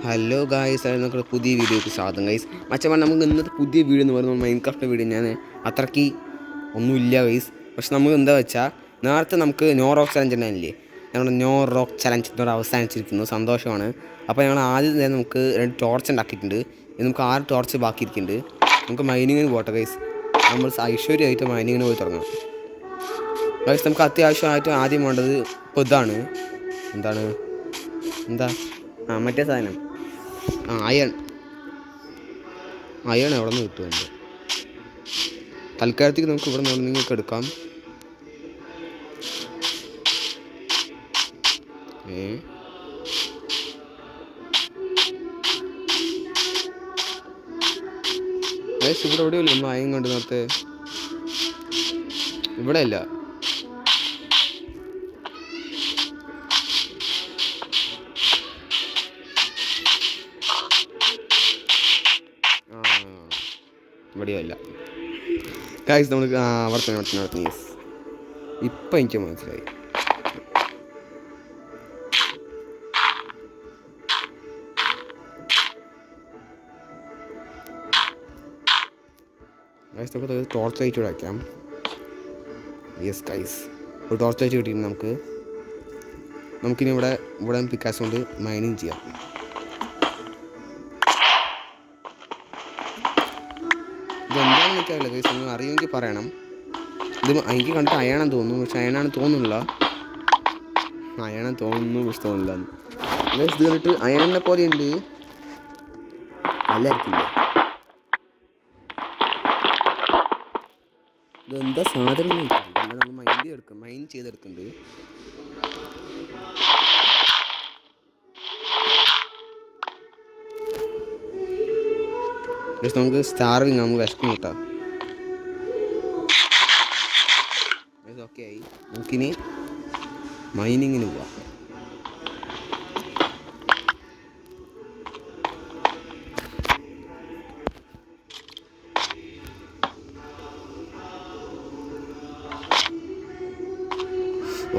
Hello guys, അത് നമുക്ക് പുതിയ വീഡിയോക്ക് സ്വാഗതം ഗൈസ്. മച്ചമ്മ നമുക്ക് ഇന്നത്തെ പുതിയ വീഡിയോ എന്ന് പറയുന്നത് മൈൻക്രാഫ്റ്റ് വീഡിയോ. ഞാൻ അത്രയ്ക്ക് ഒന്നുമില്ല ഗൈസ്. പക്ഷെ നമുക്ക് എന്താ വെച്ചാൽ നേരത്തെ നമുക്ക് നോ റോക്ക് ചലഞ്ച് ഉണ്ടായില്ലേ, ഞങ്ങളുടെ നോ റോക്ക് ചലഞ്ച് ഇതോടെ അവസാനിച്ചിരിക്കുന്നു. സന്തോഷമാണ്. അപ്പോൾ ഞങ്ങൾ ആദ്യം തന്നെ നമുക്ക് 2 ടോർച്ച് ഉണ്ടാക്കിയിട്ടുണ്ട്. നമുക്ക് 6 ടോർച്ച് ബാക്കിയിരിക്കുന്നുണ്ട്. നമുക്ക് മൈനിങ്ങിന് പോട്ടെ ഗൈസ്. നമ്മൾ ഐശ്വര്യമായിട്ട് മൈനിങ്ങിന് പോയി തുടങ്ങാം ഗൈസ്. നമുക്ക് അത്യാവശ്യമായിട്ട് ആദ്യം വേണ്ടത് ഇപ്പോൾ ഇതാണ്. എന്താ മറ്റേ സാധനം അയൺ എവിടെ നിന്ന് കിട്ടുമല്ലോ. തൽക്കാലത്തേക്ക് നമുക്ക് ഇവിടെ നിന്ന് നിങ്ങൾക്ക് എടുക്കാം. ഇവിടെ എവിടെയല്ലോ നമ്മൾ അയൺ കണ്ട് നേരത്തെ. ഇവിടെ അല്ല. ഇവിടെയല്ല ഗൈസ്. നമ്മൾ വർത്തന ഇപ്പം എനിക്ക് മനസ്സിലായി. ഗൈസ് നമുക്ക് ടോർച്ച് ലൈറ്റ് ഇവിടെ വയ്ക്കാം. യെസ് ഗൈസ്, ഒരു ടോർച്ച് ലൈറ്റ് കിട്ടിയിട്ട് നമുക്കിനി ഇവിടെ പിക്കാസ് കൊണ്ട് മൈനിങ് ചെയ്യാം. ഇതെന്താണെന്ന് എനിക്കറിയില്ല ഗൈസ്, നിങ്ങൾ അറിയുമെങ്കിൽ പറയണം. ഇത് എനിക്ക് കണ്ടിട്ട് അയണെന്ന് തോന്നുന്നു, പക്ഷെ അയണാണെന്ന് തോന്നുന്നില്ല. അയണെന്ന് തോന്നുന്നു, പക്ഷെ തോന്നില്ല. ഗൈസ് ഇത് കണ്ടിട്ട് അയണെന്നെ പോലെ ഉണ്ട്. അല്ലായിരിക്കില്ല. ഇതെന്താ സാധനം നമ്മൾ മൈൻ ചെയ്തെടുക്കുന്നുണ്ട്. നമുക്ക് സ്റ്റാർവിങ് നമുക്ക് വിശക്കും കിട്ടാം. ഓക്കെ ആയി. നമുക്കിനി മൈനിങ്ങിന് പോവാം.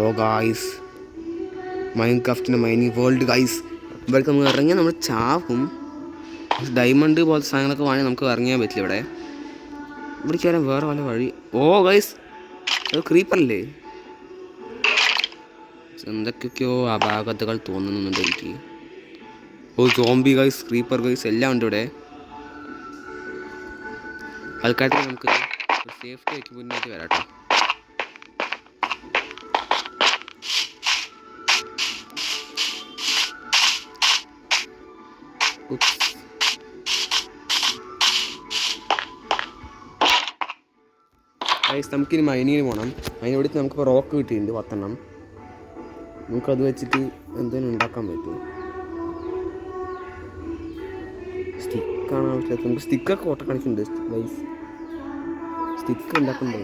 ഓ ഗായ്സ്, മൈൻക്രാഫ്റ്റിൻ്റെ മൈനിങ് വേൾഡ് ഗായ്സ്. ഇവിടേക്ക് നമുക്ക് ഇറങ്ങിയാൽ നമ്മൾ ചാവും. ഡയമണ്ട് പോലത്തെ സാധനങ്ങളൊക്കെ വാങ്ങി നമുക്ക് ഇറങ്ങിയാൻ പറ്റില്ല. ഇവിടേക്ക് വരാൻ വേറെ വല്ല വഴി. ഓ ഗൈസ്, അത് ക്രീപ്പറല്ലേ? എന്തൊക്കെയൊക്കെയോ അപാകതകൾ തോന്നുന്നുണ്ട് എനിക്ക്. ഓ സോംബി ഗൈസ്, ക്രീപ്പർ ഗൈസ്, എല്ലാം ഉണ്ട് ഇവിടെ. ആൾക്കാർക്ക് നമുക്ക് സേഫ്റ്റി ആക്കി മുന്നോട്ട് വരാട്ടോ. ഗൈസ് നമുക്കിനി മൈനിങ്ങിന് പോകണം. അതിനോട് നമുക്കിപ്പോൾ റോക്ക് കിട്ടിയിട്ടുണ്ട് 10 എണ്ണം. നമുക്കത് വെച്ചിട്ട് എന്തെങ്കിലും ഉണ്ടാക്കാൻ പറ്റുമോ? സ്റ്റിക്കാണ് ആവശ്യമില്ല. നമുക്ക് സ്റ്റിക്കൊക്കെ ഓട്ട കളിക്കുന്നുണ്ട് ഗൈസ്. സ്റ്റിക്ക് ഉണ്ടാക്കണ്ടേ?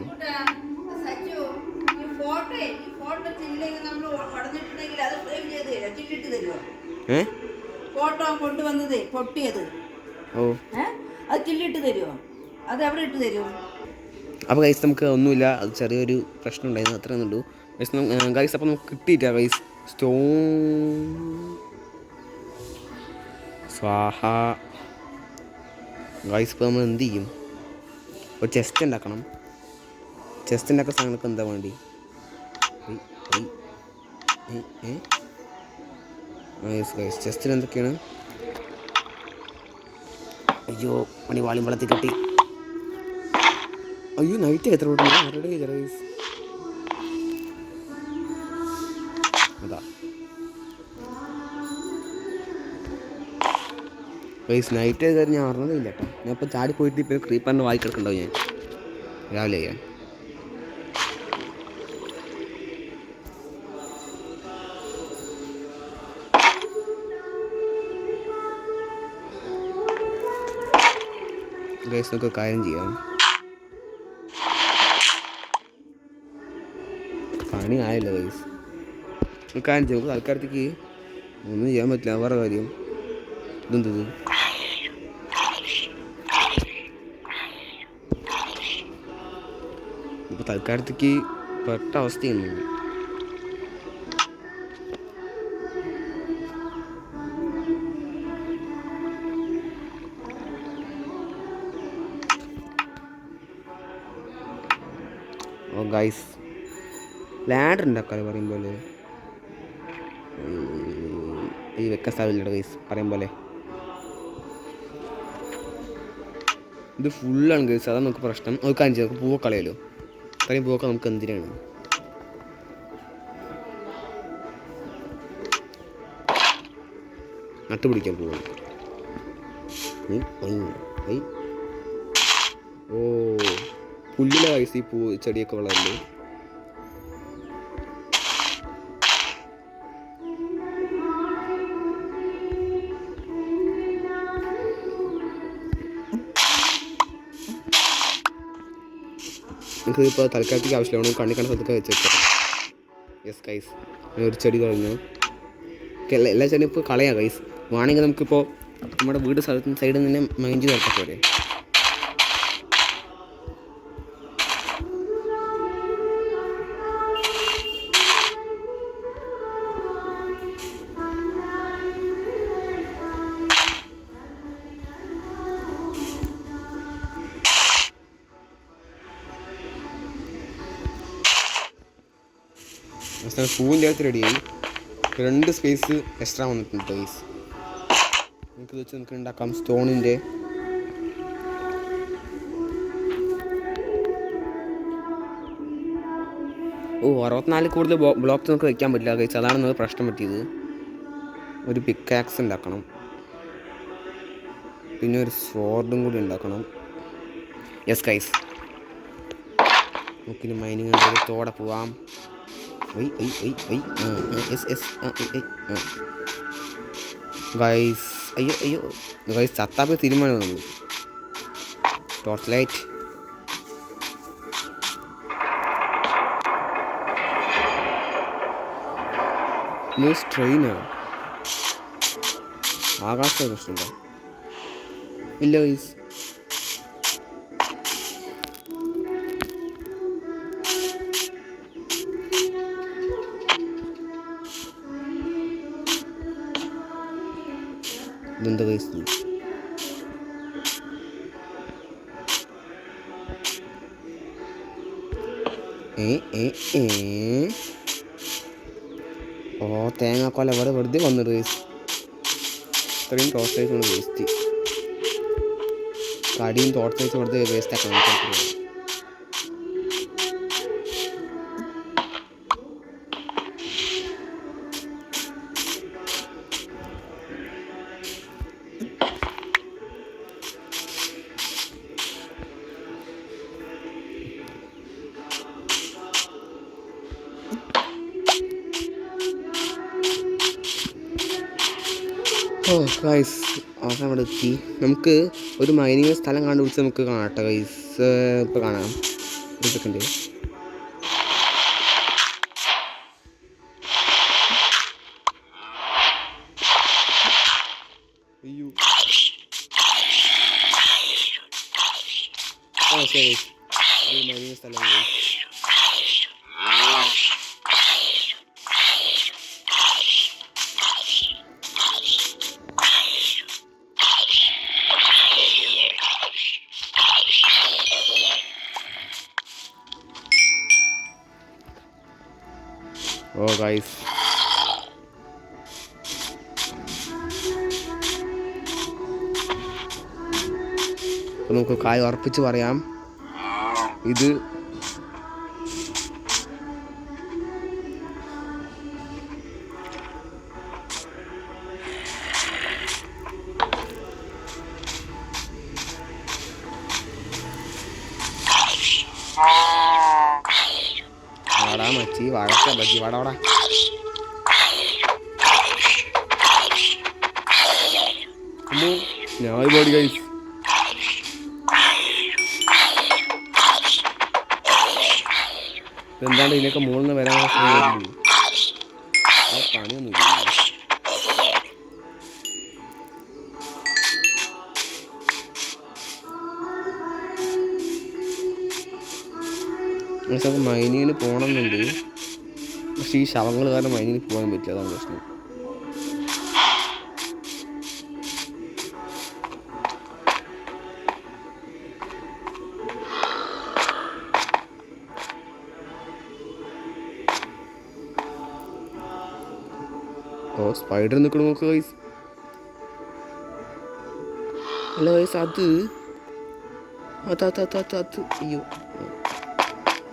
ഫോട്ടോ കൊണ്ടുവന്നത് പൊട്ടിയത്. ഓ അത് ചില്ലിട്ട് തരുമോ? അത് എവിടെ ഇട്ട് തരുമോ? അപ്പോൾ ഗൈസ് നമുക്ക് ഒന്നുമില്ല, അത് ചെറിയൊരു പ്രശ്നം ഉണ്ടായിരുന്നു, അത്രയൊന്നും ഉള്ളൂ ഗൈസ്. അപ്പോൾ നമുക്ക് കിട്ടിയിട്ടാ ഗൈസ് സ്റ്റോൺ സ്വാഹ ഗൈസ്. ഇപ്പോൾ നമ്മൾ എന്ത് ചെയ്യും? ഒരു ചെസ്റ്റ് ഉണ്ടാക്കണം. ചെസ്റ്റ് ഉണ്ടാക്കുന്ന സാധനങ്ങൾക്ക് എന്താ വേണ്ടി? ഗൈസ് ചെസ്റ്റിൽ എന്തൊക്കെയാണ്? അയ്യോ പണി വാളിയും വെള്ളത്തിൽ കെട്ടി. അയ്യോ നൈറ്റ് എത്ര ഗൈസ്. അതാ ഗൈസ് നൈറ്റ് കാര്യം ഞാൻ അറിഞ്ഞതില്ല കേട്ടോ. ഞാൻ ഇപ്പോൾ ചാടി പോയിട്ട് ഇപ്പോൾ ക്രീപ്പറിൻ്റെ വായിക്കെടുക്കണ്ടാവും ഞാൻ രാവിലെ ചെയ്യാൻ. ഗൈസ് നമുക്ക് കാര്യം ചെയ്യാം. പണി ആയല്ലോ ഗൈസ്. കാര്യം ചെയ്യും. നമുക്ക് തൽക്കാലത്തേക്ക് ഒന്നും ചെയ്യാൻ പറ്റില്ല. വേറെ കാര്യം ഇതെന്തത്? ഇപ്പോൾ തൽക്കാലത്തേക്ക് പെട്ട അവസ്ഥയാണ്. ഗൈസ് ലാഡർ ഉണ്ടാക്കാറ് പറയും പോലെ ഈ വെക്കാൻ സ്ഥലമില്ല ഗൈസ് പറയും പോലെ ഇത് ഫുള്ളാണ് ഗൈസ്. അതാണ് നമുക്ക് പ്രശ്നം. നമുക്ക് അഞ്ച് നമുക്ക് പൂവൊക്കെ കളയാലോ. ഇത്രയും പൂവൊക്കെ നമുക്ക് എന്തിനാണ്? നട്ടുപിടിക്കാൻ പൂവ്. ഓ പുല്ലിലെ വയസ്സ് ഈ പൂ ചെടിയൊക്കെ വളരല്ലേ. നമുക്ക് ഇപ്പോൾ തൽക്കാലത്തേക്ക് ആവശ്യമില്ല. കണ്ണി കണ്ട സ്ഥലത്തൊക്കെ വെച്ചേക്കാം. യെസ് ഗൈസ് ഒരു ചെടി കഴിഞ്ഞു. എല്ലാ ചെടിയും ഇപ്പോൾ കളയാം ഗൈസ്. വേണമെങ്കിൽ നമുക്കിപ്പോൾ നമ്മുടെ വീട് സ്ഥലത്തിന് സൈഡിൽ നിന്ന് മൈൻഡ് നടത്താൻ പോരെ. പൂവിൻ്റെ അകത്ത് റെഡിയായി. 2 സ്പേസ് എക്സ്ട്രാ വന്നിട്ടുണ്ട് ഗൈസ്. നമുക്ക് വെച്ച് നമുക്ക് ഉണ്ടാക്കാം സ്റ്റോണിൻ്റെ. ഓ 64 കൂടുതൽ ബ്ലോക്ക്സ് നമുക്ക് വയ്ക്കാൻ പറ്റില്ല ഗൈസ്. അതാണ് നമുക്ക് പ്രശ്നം പറ്റിയത്. ഒരു പിക്കാക്സ് ഉണ്ടാക്കണം, പിന്നെ ഒരു സ്വോർഡും കൂടി ഉണ്ടാക്കണം. യെസ് ഗൈസ് നമുക്കിനി മൈനിങ് തോടെ പോവാം. ഗൈസ് അയ്യോ ഗൈസ് ചത്താപ്പ് തീരുമാനം നമ്മൾ. ടോർച്ച് ലൈറ്റ് ട്രെയിനാണ്. ആകാശ പ്രശ്നമുണ്ടോ? ഇല്ല ഗൈസ്. ഇതെന്താ ഗൈസ്? ഓ തേങ്ങാക്കൊല ഇവിടെ വെറുതെ വന്നിട്ട് ഗൈസ്. ഇത്രയും ടോർച്ച് ലൈറ്റ് കൊണ്ട് വേസ്റ്റ്. കടിയും ടോർച്ച് ലൈറ്റ് വെറുതെ വേസ്റ്റ് ആക്കണം. ഓ ഗൈസ് അവസാനം അവിടെ എത്തി. നമുക്ക് ഒരു മൈനിങ് സ്ഥലം കണ്ടുപിടിച്ച് നമുക്ക് കാണട്ടെ ഗൈസ്. ഇപ്പോൾ കാണാം. ഒരു സെക്കൻഡ്. അയ്യോ ആ ശരി ഒരു മൈനിങ് സ്ഥലം. ഓ ഗൈസ് അപ്പോൾ നമുക്ക് കായ് ഉറപ്പിച്ച് പറയാം. ഇത് വാടാ മച്ചി വഴക്ക ബജി വാടാ. ഞാൻ പാടി ഗൈസ്. എന്താണ് ഇതിനൊക്കെ മുകളിൽ നിന്ന് വരാൻ പണിയൊന്നുമില്ല. നമുക്ക് മൈനിങ്ങിന് പോകണമെന്നുണ്ട്. പക്ഷേ ഈ ശവങ്ങൾ കാരണം മൈനിങ്ങിന് പോകാൻ പറ്റില്ല. അതാണ് പ്രശ്നം. സ്പൈഡർ നിൽക്കണം നോക്കുക ഗൈസ്. അല്ല ഗൈസ് അത് അയ്യോ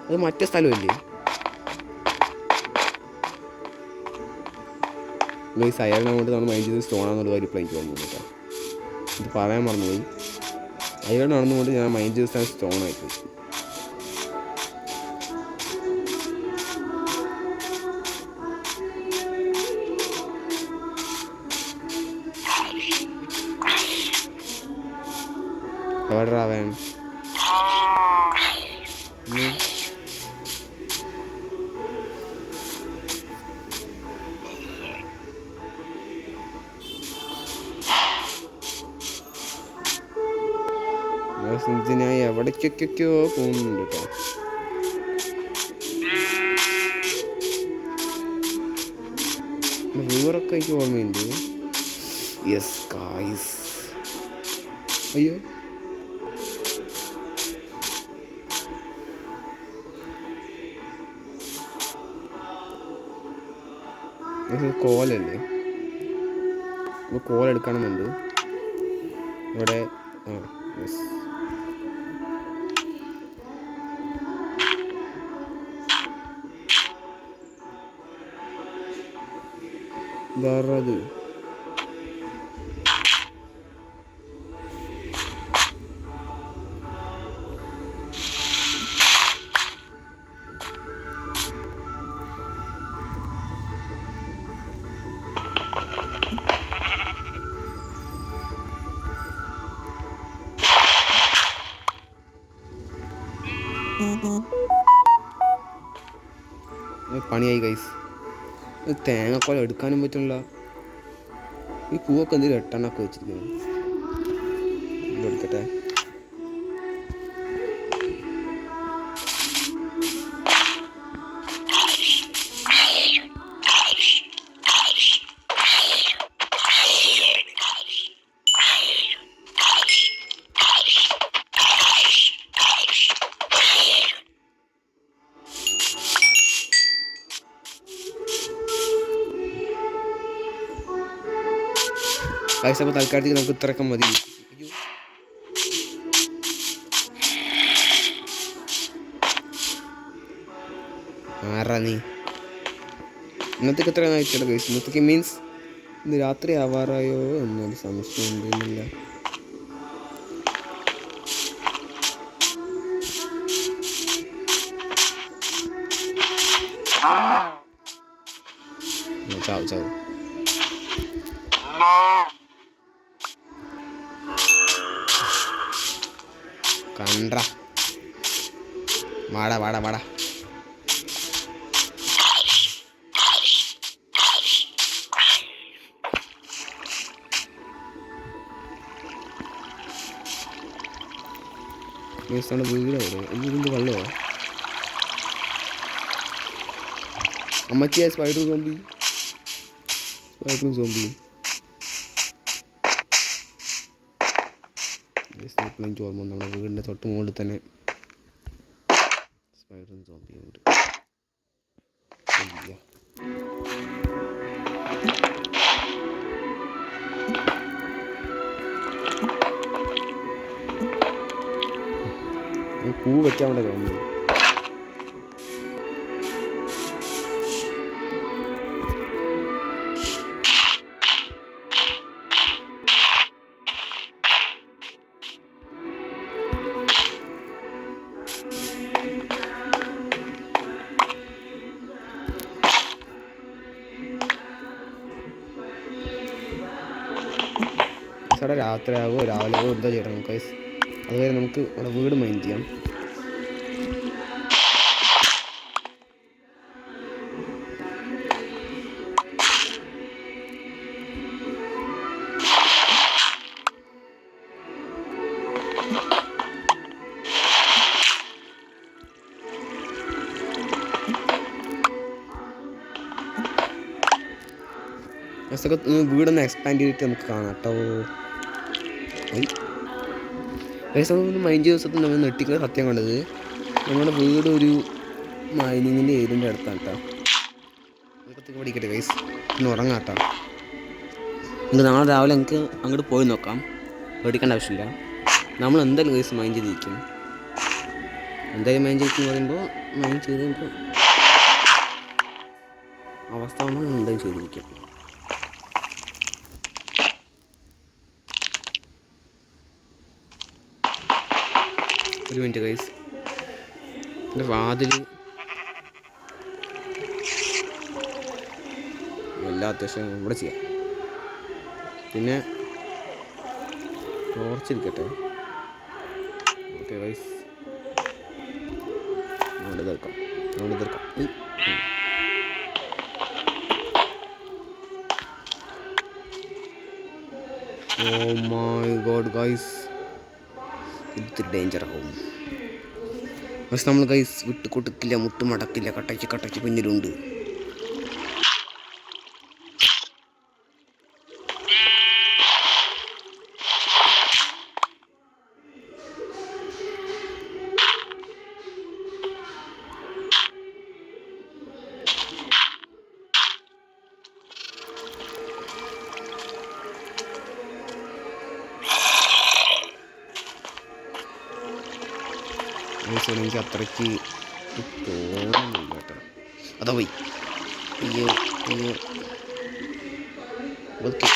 അത് മറ്റേ സ്ഥലമല്ലേ ഗൈസ്? അയാളെ കൊണ്ട് നമ്മൾ മൈൻഡ് ചെയ്ത് സ്റ്റോണാന്നുള്ള കാര്യം ഇപ്പോൾ എനിക്ക് വന്നു കേട്ടോ. ഇത് പറയാൻ മറന്നുപോയി. അയാൾ നടന്നുകൊണ്ട് ഞാൻ മൈൻഡ് ചെയ്ത് സ്റ്റോണായിപ്പോയി. എവിടെ അവൻ? ഞാൻ എവിടേക്കൊക്കെയോ പോകുന്നുണ്ട് കേട്ടോ. വ്യൂവറൊക്കെ എനിക്ക് ഓർമ്മയുണ്ട്. Yes guys. അയ്യോ കോലല്ലേ? അപ്പോൾ കോലെടുക്കണമെന്നുണ്ട് ഇവിടെ. ആ യെസ്. ഇതാരത്? പണിയായി ഗൈസ്. തേങ്ങക്കോല എടുക്കാനും പറ്റില്ല. ഈ പൂവൊക്കെ എന്തെങ്കിലും 8 വെച്ചിരിക്കുന്നു. എടുക്കട്ടെ. ഗൈസ് അപ്പോൾ തൽക്കാലത്തേക്ക് നമുക്ക് ഇത്രയൊക്കെ മതി. ആരാ നീ? ഇന്നത്തേക്ക് എത്ര ആയിട്ടില്ല ഗൈസ്. ഇന്നത്തേക്ക് മീൻസ് ഇന്ന് രാത്രി ആവാറായോ എന്നൊരു സംശയം ഉണ്ടെന്നില്ല. ചാവ് ചാവ്. കണ്ട വാടാ വാടാ വാടാ. വീടവിടെ ഇതിൻ്റെ വെള്ളമോ? അമ്മച്ചിയായ സ്പൈഡർ സോംബി. സ്പൈഡറും സോംബിയും എനിക്ക് ഓർമ്മ. നമ്മുടെ വീടിൻ്റെ തൊട്ട് മുകളിൽ തന്നെ സ്പൈഡറും സോംബിയും ഉണ്ട്. പൂ വെക്കാൻ വേണ്ടി തോന്നുന്നു. സാറേ രാത്രിയാവോ രാവിലെയാവോ എന്താ ചെയ്യണം നമുക്ക്? അതുവരെ നമുക്ക് നമ്മുടെ വീട് മൈൻഡ് ചെയ്യാം. വീടൊന്ന് എക്സ്പാൻഡ് ചെയ്തിട്ട് നമുക്ക് കാണാം കേട്ടോ. ഒന്ന് മൈൻഡ് ചെയ്ത ദിവസത്തിൽ നമ്മൾ നെട്ടിക്കുന്ന സത്യം കണ്ടത് നമ്മുടെ വീട് ഒരു മൈനിങ്ങിൻ്റെ ഏരിയൻ്റെ അടുത്താണ് കേട്ടോ. നമുക്കത്തേക്ക് പഠിക്കട്ടെ ഗൈസ്. ഒന്ന് ഉറങ്ങാം കേട്ടോ. നമുക്ക് നാളെ രാവിലെ നമുക്ക് അങ്ങോട്ട് പോയി നോക്കാം, പേടിക്കേണ്ട ആവശ്യമില്ല. നമ്മൾ എന്തായാലും ഗൈസ് മൈൻഡ് ചെയ്തിരിക്കും. എന്തായാലും മൈൻഡ് ചെയ്തെന്ന് പറയുമ്പോൾ മൈൻഡ് ചെയ്തപ്പോൾ അവസ്ഥ നമ്മൾ എന്തായാലും ചെയ്തിരിക്കും. ഒരു മിനിറ്റ് ഗൈസ്, എൻ്റെ വാതിൽ എല്ലാ അത്യാവശ്യം ഇവിടെ ചെയ്യാം. പിന്നെ ടോർച്ചിരിക്കട്ടെ. ഓക്കെ ഗൈസ്, അവിടെ തീർക്കാം. ഓ മൈ ഗോഡ് ഗൈസ്, ഇത്തിരി ഡേഞ്ചർ ആവും. പക്ഷെ നമ്മൾ ഗൈസ് വിട്ട് കൊടുക്കില്ല, മുട്ട് മടക്കില്ല, കട്ടച്ച് പിന്നിലുണ്ട്. എനിക്ക് അത്രയ്ക്ക് തോന്നുന്നില്ല കേട്ടോ. അതാ പോയി. അയ്യോ ഓക്കെ.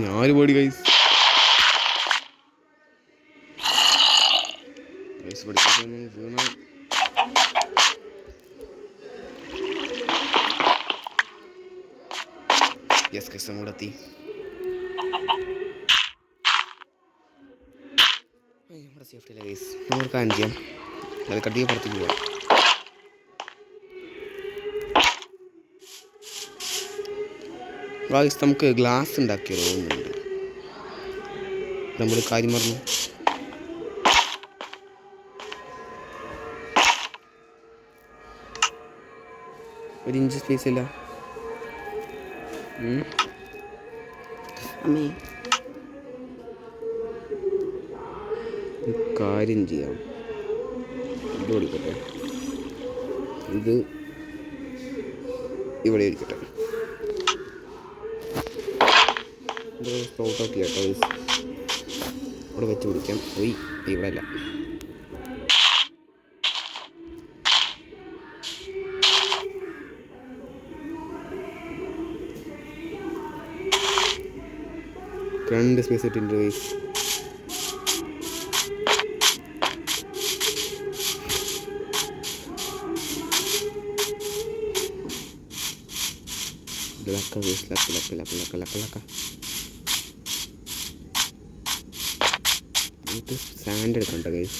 ഞാനൊരു പേടി ഗൈസ് പഠിക്കാൻ വീണ. യെസ് ഗൈസ്, നമ്മുടെ എത്തി. നമ്മുടെ സേഫ്റ്റിയില്ല ഗൈസ്, നമുക്ക് കാര്യം ചെയ്യാം. അത് കട്ടിയെ പുറത്തേക്ക് പോവാം. ഗൈസ് നമുക്ക് ഗ്ലാസ് ഉണ്ടാക്കി തോന്നുന്നുണ്ട്. നമ്മൾ കാര്യം പറഞ്ഞു. ഒരു ഇഞ്ച് സ്പേസ് ഇല്ല. അമ്മേ കാര്യം ചെയ്യാം, ഇത് കൊടുക്കട്ടെ, ഇത് ഇവിടെ ഇരിക്കട്ടെ. ഇത് സ്പ്രൗട്ട് ആക്കി കേട്ടോ, ഇവിടെ വെച്ച് പിടിക്കാം. പോയി ഇവിടെ അല്ല. രണ്ട് സ്പേസ് ഇട്ടിട്ടുണ്ട് ഗൈസ്. സാൻഡ് എടുക്കണ്ട ഗൈസ്.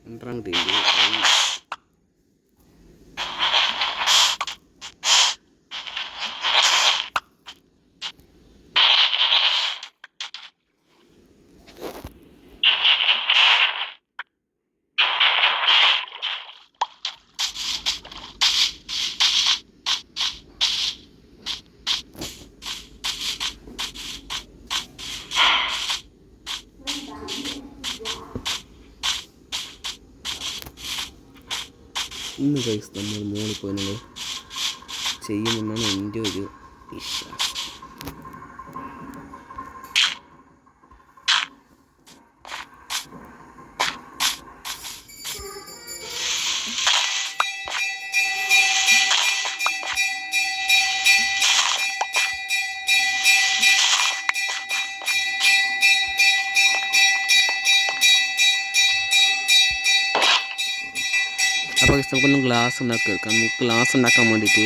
രണ്ടാമത് ഇന്ന് ഗൈസ് നമ്മൾ മോളിൽ പോയി നമ്മൾ ചെയ്യുമെന്നാണ് എൻ്റെ ഒരു വിശ്വാസം. അപ്പോൾ നമുക്കൊന്നും ഗ്ലാസ് ഉണ്ടാക്കി എടുക്കാം. നമുക്ക് ഗ്ലാസ് ഉണ്ടാക്കാൻ വേണ്ടിയിട്ട്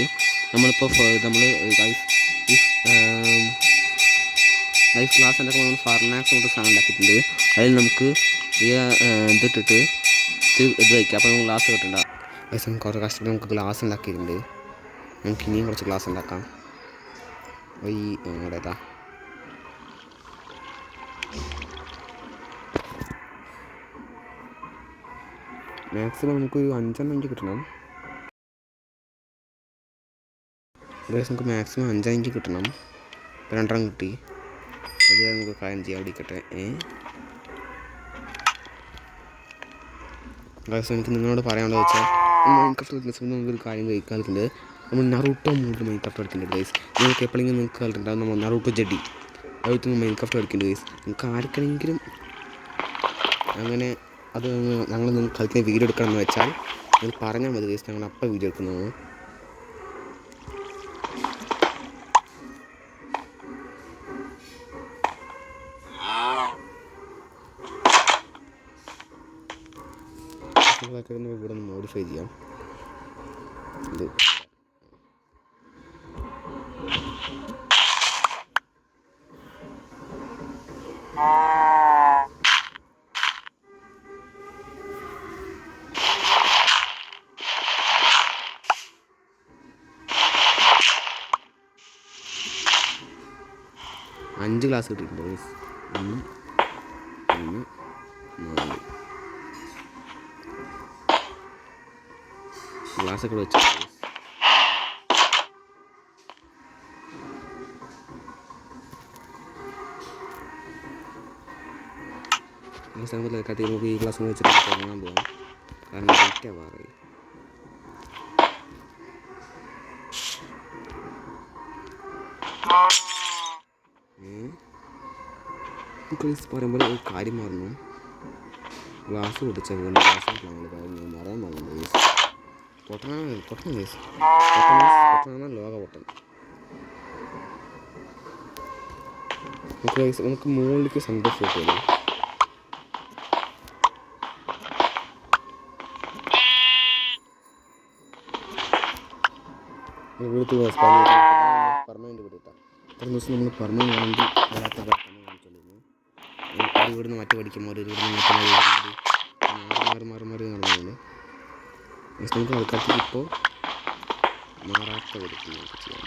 നമ്മളിപ്പോൾ നമ്മൾ ഗൈസ് ഗ്ലാസ് ഉണ്ടാക്കാൻ നമ്മൾ ഫർനാക്സ് കൊണ്ട് സാധനം ഉണ്ടാക്കിയിട്ടുണ്ട്. അതിൽ നമുക്ക് ഇതിട്ടിട്ട് ഇത് വയ്ക്കാം. അപ്പോൾ നമുക്ക് ഗ്ലാസ് കിട്ടണ്ട ഗൈസ്. നമുക്ക് കുറച്ച് കഷ്ടപ്പെട്ട് നമുക്ക് ഗ്ലാസ് ഉണ്ടാക്കിയിട്ടുണ്ട്. നമുക്ക് ഇനിയും കുറച്ച് ഗ്ലാസ് ഉണ്ടാക്കാം. ഈ എവിടെതാ മാക്സിമം നമുക്കൊരു 5 കിട്ടണം ഗൈസ്. നമുക്ക് മാക്സിമം 5 കിട്ടണം. 2 കിട്ടി. അത് നമുക്ക് കാര്യം ചെയ്യാൻ ഇരിക്കട്ടെ. ഗൈസ് എനിക്ക് നിങ്ങളോട് പറയാനുള്ളത് വെച്ചാൽ മൈൻക്രാഫ്റ്റ് കളിക്കുന്ന സമയത്ത് നമുക്കൊരു കാര്യം കളിക്കാറുണ്ട്. നമ്മൾ നറൂട്ടോ മോഡ് മൈൻക്രാഫ്റ്റ് കളിക്കുന്നുണ്ട് ഗൈസ്. നിങ്ങൾക്ക് എപ്പോഴെങ്കിലും നിങ്ങൾക്ക് കളിക്കുന്നുണ്ടാവും നമ്മൾ നറൂട്ടോ ജഡി അതൊക്കെ മൈൻക്രാഫ്റ്റ് കളിക്കുന്നുണ്ട് ഗൈസ്. നിങ്ങൾക്ക് ആർക്കെങ്കിലും അങ്ങനെ അത് ഞങ്ങൾ നിങ്ങൾ കളിക്കുന്ന വീഡിയോ എടുക്കണമെന്ന് വെച്ചാൽ നിങ്ങൾ പറഞ്ഞാൽ മതി ഗൈസ്, ഞങ്ങൾ അപ്പം വീഡിയോ എടുക്കുന്നതാണ്. ഇവിടെ ഒന്ന് മോഡിഫൈ ചെയ്യാം. ഇത് 5 ഗ്ലാസ് കിട്ടിയിട്ടുണ്ട് ഗൈസ്. 1 2 4 ഗ്ലാസ്സൊക്കെ വെച്ചു. ഈ സമയത്ത് നമുക്ക് ഈ ഗ്ലാസ് വെച്ചിട്ട് തുടങ്ങാൻ പോകാം. കാരണം ലൈറ്റാണ് മാറി. പറയുമ്പോൾ ഒരു കാര്യം മാറുന്നു. ഗ്ലാസ് പൊട്ടിച്ച പോലെ ഗ്ലാസ് മറയാൻ പോകുന്നു ഗൈസ്. പൊട്ടണം ഗൈസ്. പൊട്ടനാണ് ലോക പൊട്ടൻ. നമുക്ക് മുകളിലേക്ക് സന്തോഷം കിട്ടുമല്ലോ. വീട്ടിൽ പെർമനൻറ്റ് കിട്ടാം. ഇത്രയും ദിവസം നമ്മൾ പെർമനൻറ്റ് ആണെങ്കിൽ ഒരു ഇവിടുന്ന് മറ്റു പഠിക്കുമ്പോൾ ഒരു ഇവിടുന്ന് മറ്റു മാറി നടന്നുകൊണ്ട് നമുക്ക് ആൾക്കാർക്ക് ഇപ്പോൾ മാറാത്ത പഠിക്കും നമുക്ക് ചെയ്യാം.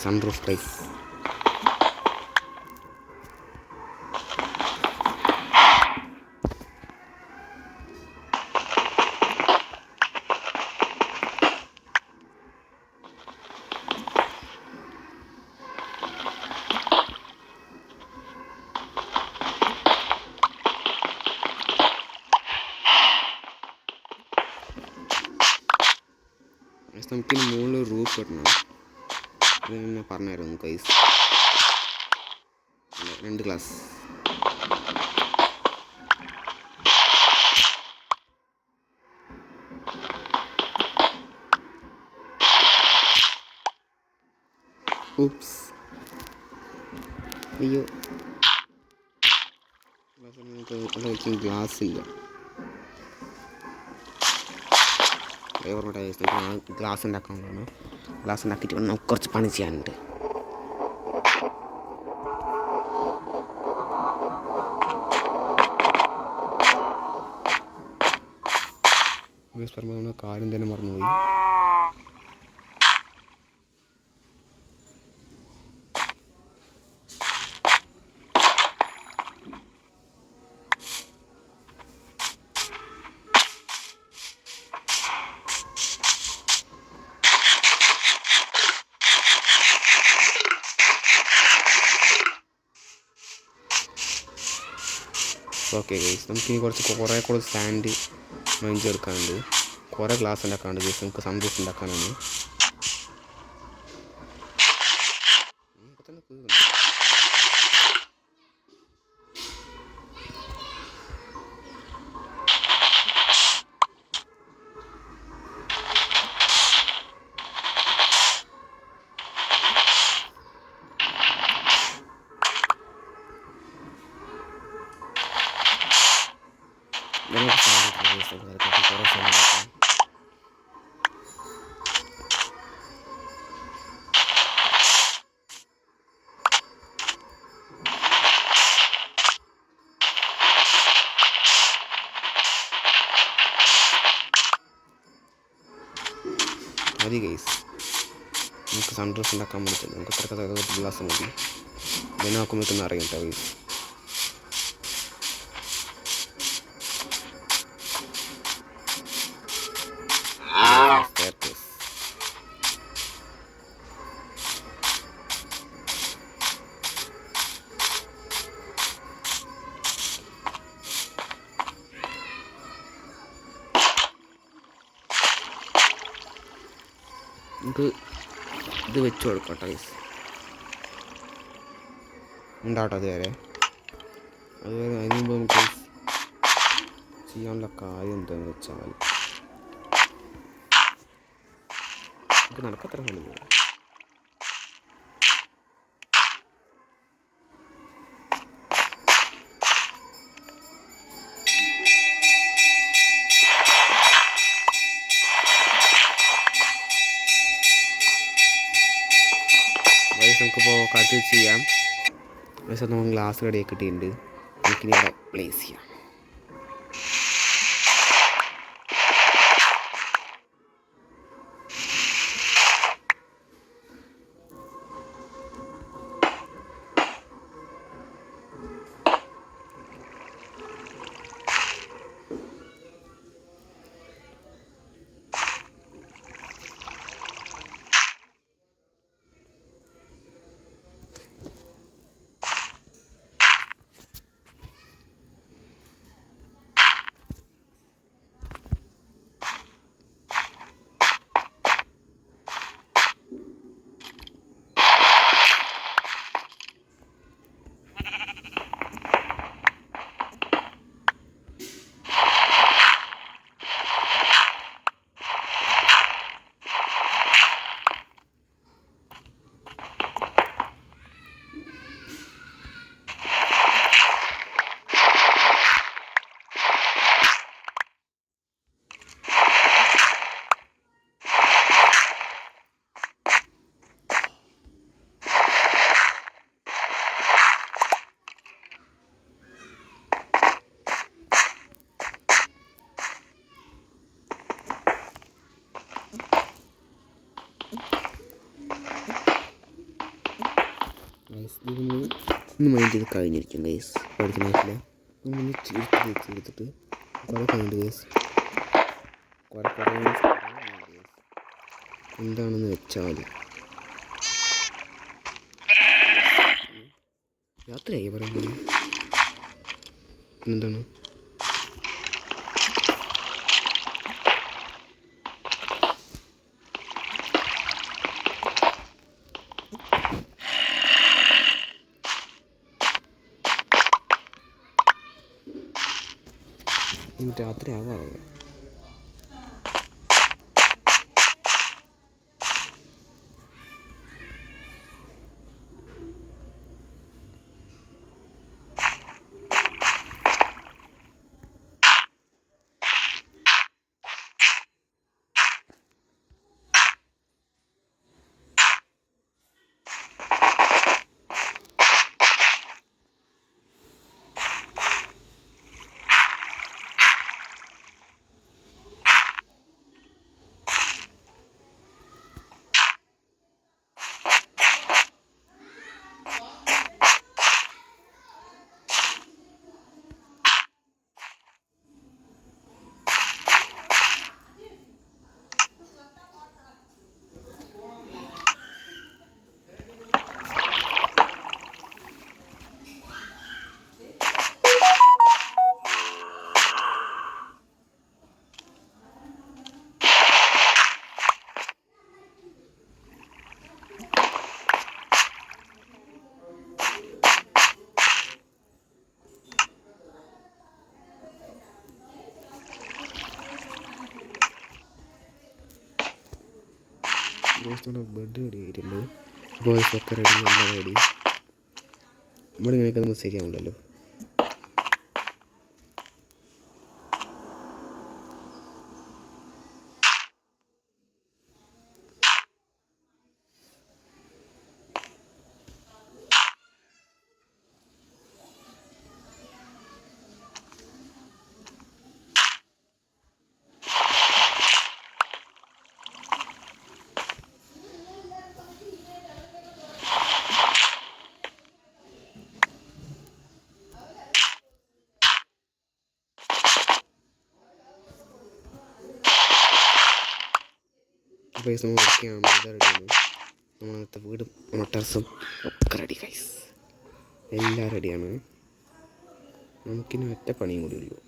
സൺറൂഫ് പ്രൈസ് നമുക്കിന് മുകളിൽ റൂഫ് കിട്ടണം. അത് ഞാൻ പറഞ്ഞായിരുന്നു ഗൈസ്. 2 ഗ്ലാസ് ഊപ്സ് അയ്യോ ഗ്ലാസ് ഇല്ല. ഗ്ലാസ് ഉണ്ടാക്കാനുള്ളതാണ്. ഗ്ലാസ് ഉണ്ടാക്കിയിട്ട് നമുക്ക് കുറച്ച് പണി ചെയ്യാനുണ്ട്. നമ്മൾ കാര്യം തന്നെ മറന്നുപോയി. ഓക്കെ ഗൈസ്, നമുക്കിനി കുറേ കൂടെ സ്റ്റാൻഡ് മൈൻഡ് ചേർക്കാനുണ്ട്. കുറേ ഗ്ലാസ് ഉണ്ടാക്കാനുണ്ട് ഗൈസ്. നമുക്ക് സൺറൂഫ് ഉണ്ടാക്കാനാണ്. മതി ഗൈസ്, നമുക്ക് സൺറൂഫ് ഉണ്ടാക്കാൻ വേണ്ടിയിട്ടില്ല. നമുക്ക് ഇത്ര ഗ്ലാസ് മതി. ഇതിനെ നോക്കുമ്പോഴേക്കൊന്നും അറിയാം കേട്ടോ ഗൈസ്. നമുക്ക് ഇത് വെച്ച് കൊടുക്കട്ടെ ഗൈസ്. ഉണ്ടാവട്ടെ അതുവരെ അതിന് മുമ്പ് നമുക്ക് ചെയ്യാനുള്ള കാര്യം എന്താണെന്ന് വെച്ചാൽ നമുക്ക് നടക്കത്ര കളിക്കുക. നമുക്കിപ്പോൾ കാറ്റ് വെച്ച് ചെയ്യാം. പക്ഷേ നമുക്ക് ഗ്ലാസ് റെഡി കിട്ടിയിട്ടുണ്ട്. നമുക്കിനി ഇവിടെ പ്ലേസ് ചെയ്യാം. ഒന്ന് മൈൻഡ് ചെയ്ത് കഴിഞ്ഞിരിക്കും ഗൈസ്. പഠിക്കണമായിട്ടില്ല. ഒന്ന് എടുത്തിട്ട് കുറേ കഴിഞ്ഞിട്ട് ഗൈസ് കുറേ എന്താണെന്ന് വെച്ചാൽ യാത്രയായി പറയുന്നത് എന്താണ് രാത്രി ആവാറുണ്ട്. ബെഡ് റെഡി ആയിട്ടുണ്ട്. ബോയ്സ് ഒക്കെ റെഡി, എല്ലാം റെഡി. ഇവിടെ ഇങ്ങനെയൊക്കെ നമുക്ക് ശരിയാവുണ്ടല്ലോ. ഗൈസ് നമ്മൾ ഓക്കെയാണ്, എല്ലാം റെഡിയാണ്. നമ്മളത്തെ വീടും നമ്മുടെ ടെറസും ഒക്കെ റെഡി ഗൈസ്, എല്ലാം റെഡിയാണ്. നമുക്കിനി ഒറ്റ പണിയും കൂടി ഉള്ളൂ.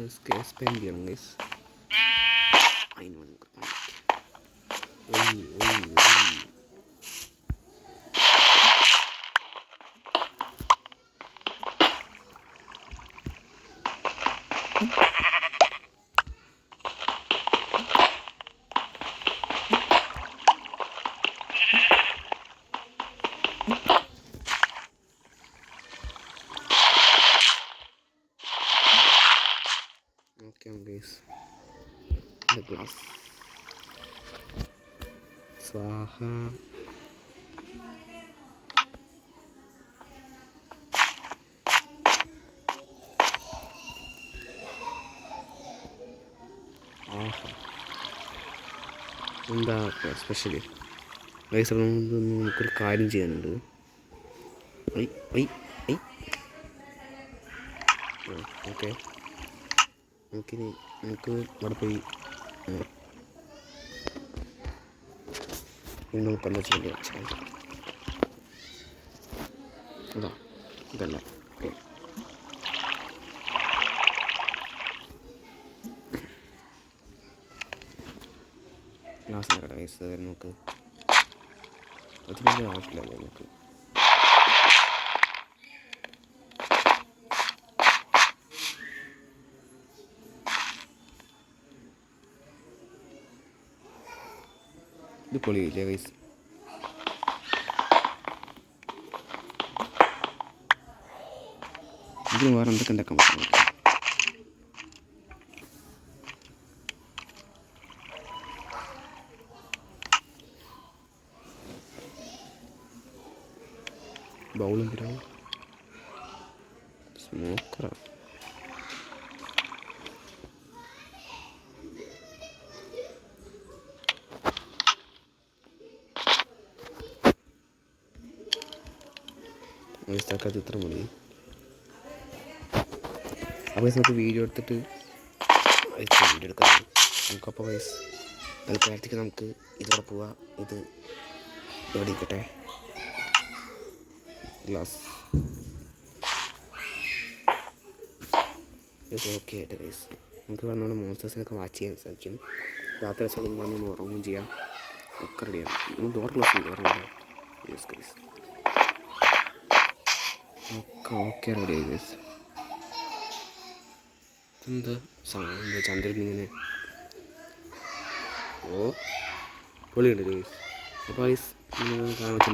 എക്സ്പാൻഡ് ചെയ്യണം ഗൈസ്. അതിന് വേണ്ടി ഓക്കെ ഗൈസ്. ഗ്ലാസ് സ്വാഹ. എന്താ സ്പെഷ്യലി ഗൈസ്? നമുക്കൊരു കാര്യം ചെയ്യാനുണ്ട്. ഓക്കെ, നമുക്ക് അവിടെ പോയി നമുക്ക് എന്താ ചെയ്യേണ്ടി വെച്ചാൽ അതാ ഇതല്ല. ഗ്ലാസ് ഗൈസ് നമുക്ക് അതിൻ്റെ ആവശ്യമില്ല. നമുക്ക് ഇത് പൊളിയില്ലേ ഗൈസ്? ഇതിന് വേറെ എന്തൊക്കെ ഉണ്ടാക്കാൻ പറ്റും? ബൗളെന്തിനാ? സ്മോക്കറാ? തൽക്കാലത്ത് ഇത്ര മതി. അപ്പോൾ നമുക്ക് വീഡിയോ എടുത്തിട്ട് വീഡിയോ എടുക്കാം നമുക്കപ്പോൾ വയസ്സ് തൽക്കാലത്തേക്ക് നമുക്ക് ഇതോടെ പോവാം. ഇത് ഇവിടെ ഇരിക്കട്ടെ. ഗ്ലാസ് ഇത് ഓക്കെ ആയിട്ട് വയസ്സ് നമുക്ക് വന്നോണ്ട് മോൺസ്റ്റേഴ്സിനൊക്കെ വാച്ച് ചെയ്യാൻ സാധിക്കും. രാത്രി ദിവസം വന്ന് ഉറങ്ങുകയും ചെയ്യാം. ഒക്കെ റെഡിയാണ്. നമ്മൾ ഡോർ ക്ലോസ് ചെയ്യും. Yes guys, okay ready guys. എന്താ സാധനം ചന്ദ്രൻ ഇങ്ങനെ പൊളിയുണ്ട് ഗൈസ്. അപ്പോൾ ഗൈസ്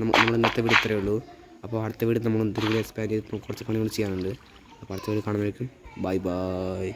നമ്മൾ ഇന്നത്തെ വീട് ഇത്രയേ ഉള്ളൂ. അപ്പോൾ അടുത്ത വീട് നമ്മൾ എന്തെങ്കിലും എക്സ്പാൻഡ് ചെയ്ത് കുറച്ച് പണികൾ ചെയ്യാനുണ്ട്. അപ്പോൾ അടുത്ത വീട് കാണുമ്പോഴേക്കും ബൈ ബൈ.